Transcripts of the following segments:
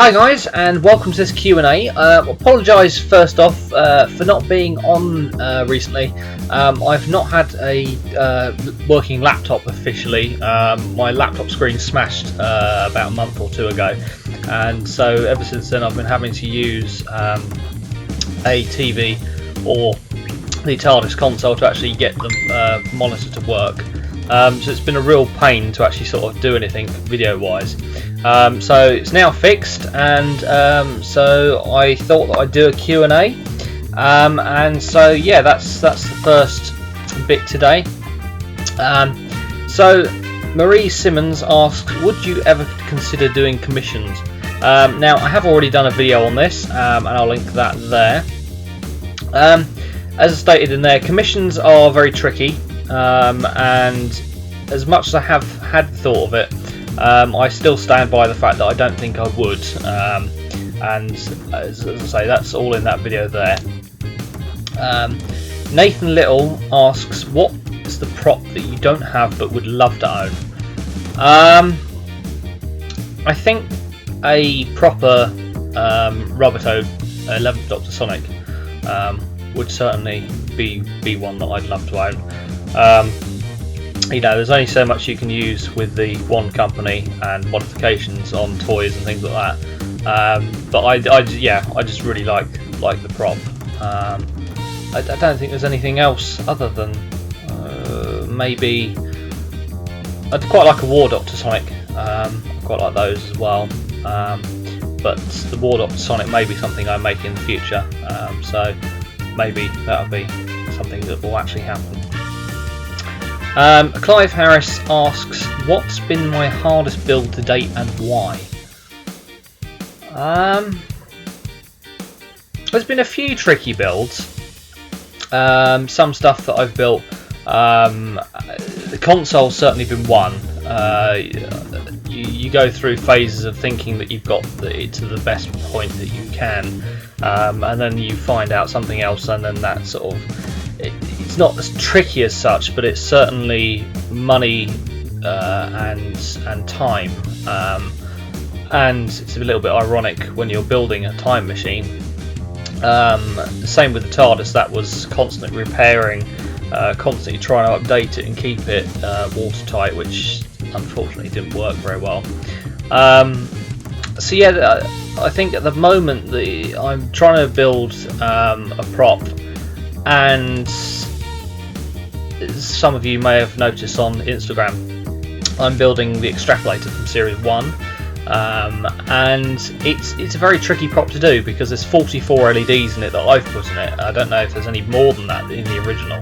Hi guys, and welcome to this Q&A. Apologise first off for not being on recently. I've not had a working laptop officially. My laptop screen smashed about a month or two ago, and so ever since then I've been having to use a TV or the TARDIS console to actually get the monitor to work. So it's been a real pain to actually sort of do anything video wise. So it's now fixed, and so I thought that I'd do a Q&A, and so yeah, that's the first bit today. So Marie Simmons asks, would you ever consider doing commissions? Now I have already done a video on this, and I'll link that there. As stated in there, commissions are very tricky, and as much as I have had thought of it, I still stand by the fact that I don't think I would, and as I say, that's all in that video there. Nathan Little asks, what is the prop that you don't have but would love to own? I think a proper Rubbertoad 11th Doctor Sonic would certainly be one that I'd love to own. You know, there's only so much you can use with the one company and modifications on toys and things like that. But I just really like the prop. I don't think there's anything else other than maybe I'd quite like a War Doctor Sonic. I quite like those as well. But the War Doctor Sonic may be something I make in the future. So maybe that'll be something that will actually happen. Clive Harris asks, what's been my hardest build to date and why? There's been a few tricky builds. Some stuff that I've built, the console's certainly been one. You go through phases of thinking that you've got it to the best point that you can, and then you find out something else, and then that sort of it's not as tricky as such, but it's certainly money and time, and it's a little bit ironic when you're building a time machine. Same with the TARDIS, that was constantly repairing, constantly trying to update it and keep it watertight, which unfortunately didn't work very well. So yeah, I think at the moment I'm trying to build a prop, and some of you may have noticed on Instagram, I'm building the extrapolator from Series 1, and it's a very tricky prop to do because there's 44 LEDs in it that I've put in it. I don't know if there's any more than that in the original,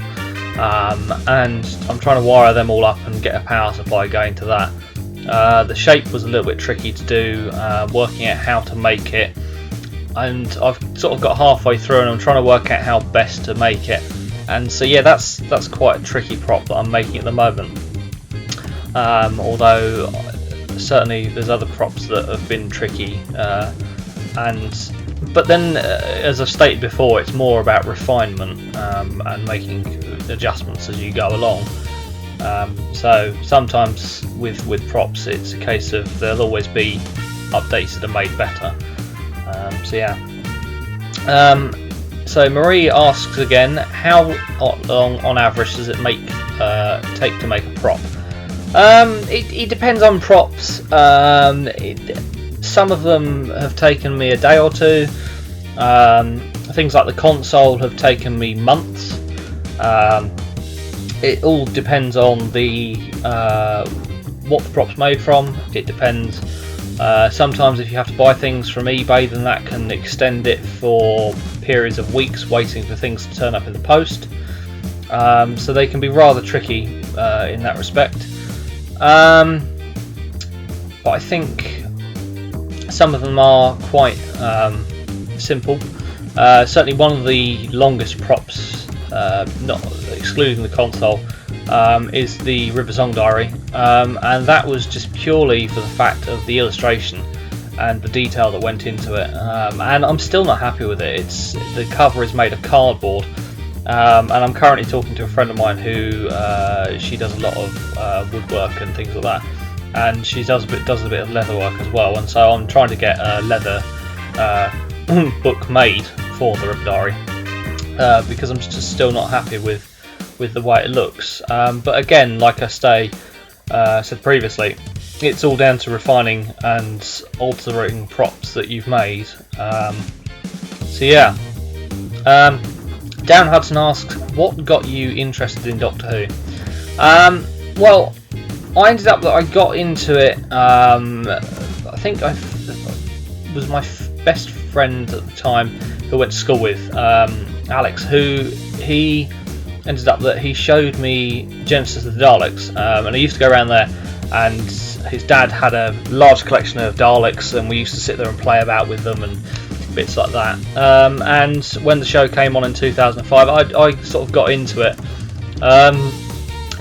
and I'm trying to wire them all up and get a power supply going to that. The shape was a little bit tricky to do, working out how to make it, and I've sort of got halfway through and I'm trying to work out how best to make it. And so yeah, that's quite a tricky prop that I'm making at the moment. Although certainly there's other props that have been tricky, but then as I've stated before, it's more about refinement and making adjustments as you go along. So sometimes with props, it's a case of they'll always be updated and made better. So yeah. So Marie asks again, how long on average does it take to make a prop? It depends on props. Some of them have taken me a day or two. Things like the console have taken me months. It all depends on what the prop's made from. It depends. Sometimes if you have to buy things from eBay, then that can extend it for periods of weeks waiting for things to turn up in the post. So they can be rather tricky in that respect. But I think some of them are quite simple. Certainly one of the longest props, not excluding the console, is the River Song Diary, and that was just purely for the fact of the illustration and the detail that went into it, and I'm still not happy with it. The cover is made of cardboard, and I'm currently talking to a friend of mine who she does a lot of woodwork and things like that, and she does a bit of leather work as well. And so I'm trying to get a leather book made for the Ripidari, because I'm just still not happy with the way it looks. But again, like I said previously, it's all down to refining and altering props that you've made. So yeah. Dan Hudson asks, what got you interested in Doctor Who? Well, I ended up that I got into it. I think I was my best friend at the time who I went to school with, Alex, who he ended up that he showed me Genesis of the Daleks, and I used to go around there, and his dad had a large collection of Daleks, and we used to sit there and play about with them and bits like that. And when the show came on in 2005, I sort of got into it.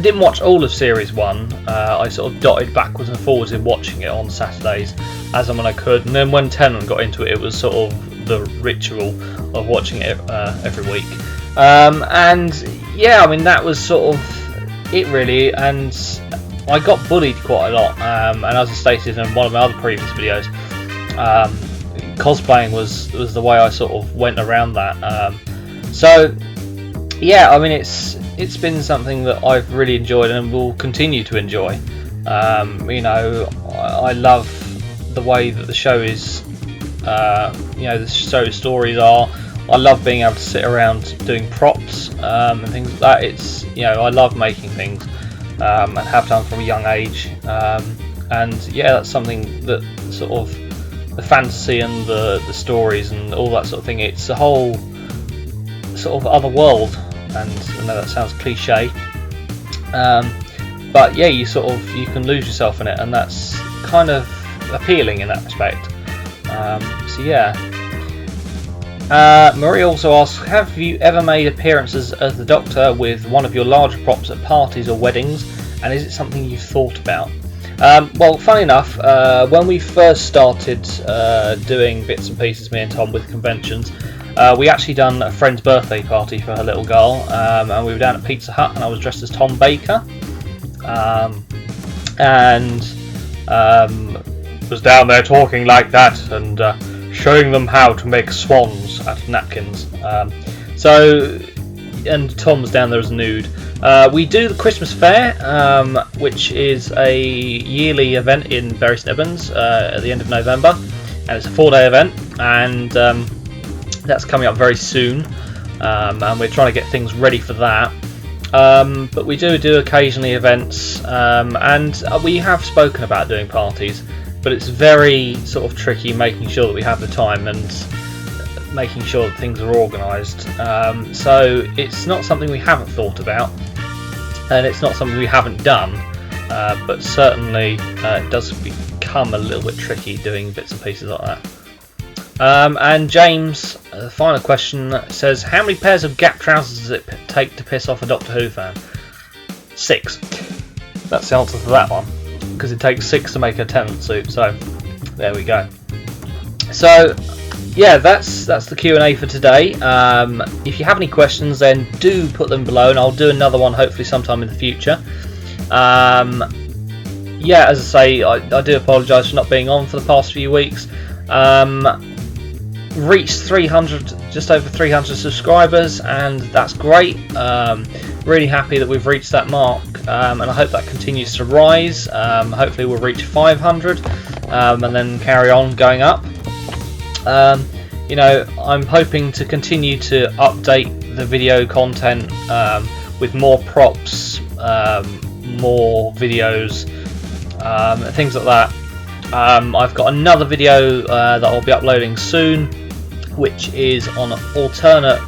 Didn't watch all of Series 1. I sort of dotted backwards and forwards in watching it on Saturdays as and when I could, and then when Tennant got into it, it was sort of the ritual of watching it every week. And yeah, I mean, that was sort of it really, and I got bullied quite a lot, and as I stated in one of my other previous videos, cosplaying was the way I sort of went around that. So yeah, I mean, it's been something that I've really enjoyed and will continue to enjoy. You know, I love the way that the show is, you know, the show stories are. I love being able to sit around doing props and things like that. It's, you know, I love making things, and have done from a young age. And yeah, that's something that sort of the fantasy and the stories and all that sort of thing. It's a whole sort of other world. And I know that sounds cliche, but yeah, you can lose yourself in it, and that's kind of appealing in that respect. So yeah. Marie also asks, have you ever made appearances as the Doctor with one of your larger props at parties or weddings, and is it something you've thought about? Well, funny enough, when we first started doing bits and pieces, me and Tom, with conventions, we actually done a friend's birthday party for her little girl, and we were down at Pizza Hut, and I was dressed as Tom Baker, and was down there talking like that and showing them how to make swans out of napkins. And Tom was down there as a nude. We do the Christmas Fair, which is a yearly event in Bury St Edmunds at the end of November, and it's a 4-day event, and that's coming up very soon, and we're trying to get things ready for that. But we do occasionally events, and we have spoken about doing parties, but it's very sort of tricky making sure that we have the time and making sure that things are organised. So it's not something we haven't thought about, and it's not something we haven't done, but certainly it does become a little bit tricky doing bits and pieces like that. And James, the final question, says, how many pairs of Gap trousers does it take to piss off a Doctor Who fan? 6. That's the answer to that one, because it takes 6 to make a Tennant suit, so there we go. So yeah, that's the Q&A for today. If you have any questions, then do put them below, and I'll do another one hopefully sometime in the future. Yeah, as I say, I do apologise for not being on for the past few weeks. Reached 300, just over 300 subscribers, and that's great. Really happy that we've reached that mark, and I hope that continues to rise. Hopefully we'll reach 500, and then carry on going up. You know, I'm hoping to continue to update the video content with more props, more videos, things like that. I've got another video that I'll be uploading soon, which is on alternate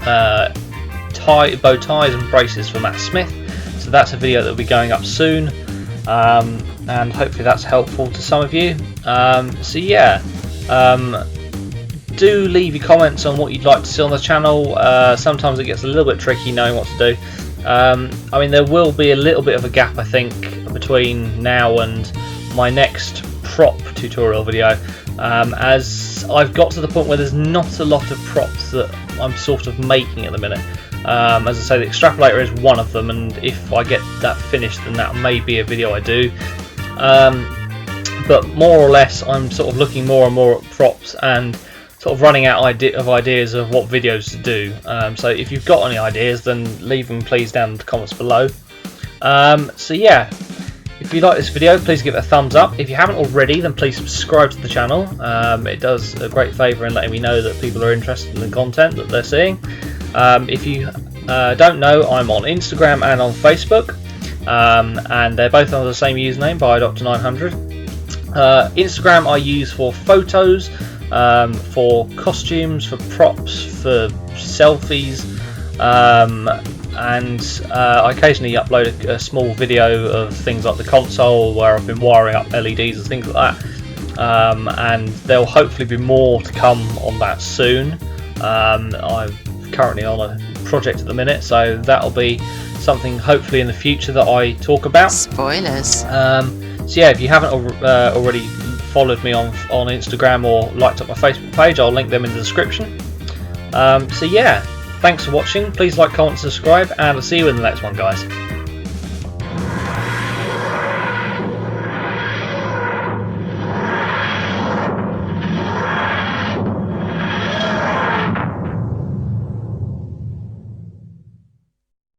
bow ties and braces for Matt Smith. So that's a video that will be going up soon, and hopefully that's helpful to some of you. So yeah, do leave your comments on what you'd like to see on the channel. Sometimes it gets a little bit tricky knowing what to do. I mean, there will be a little bit of a gap, I think, between now and my next prop tutorial video, as I've got to the point where there's not a lot of props that I'm sort of making at the minute. As I say, the extrapolator is one of them, and if I get that finished, then that may be a video I do. but more or less I'm sort of looking more and more at props and sort of running out of ideas of what videos to do. So if you've got any ideas, then leave them please down in the comments below. So yeah, if you like this video, please give it a thumbs up. If you haven't already, then please subscribe to the channel. It does a great favour in letting me know that people are interested in the content that they're seeing. If you don't know, I'm on Instagram and on Facebook, and they're both under the same username, BioDoctor900. Instagram I use for photos, for costumes, for props, for selfies, and I occasionally upload a small video of things like the console where I've been wiring up LEDs and things like that, and there'll hopefully be more to come on that soon. I'm currently on a project at the minute, so that'll be something hopefully in the future that I talk about. Spoilers. So yeah, if you haven't already followed me on Instagram or liked up my Facebook page, I'll link them in the description. So yeah, thanks for watching. Please like, comment, subscribe, and I'll see you in the next one, guys.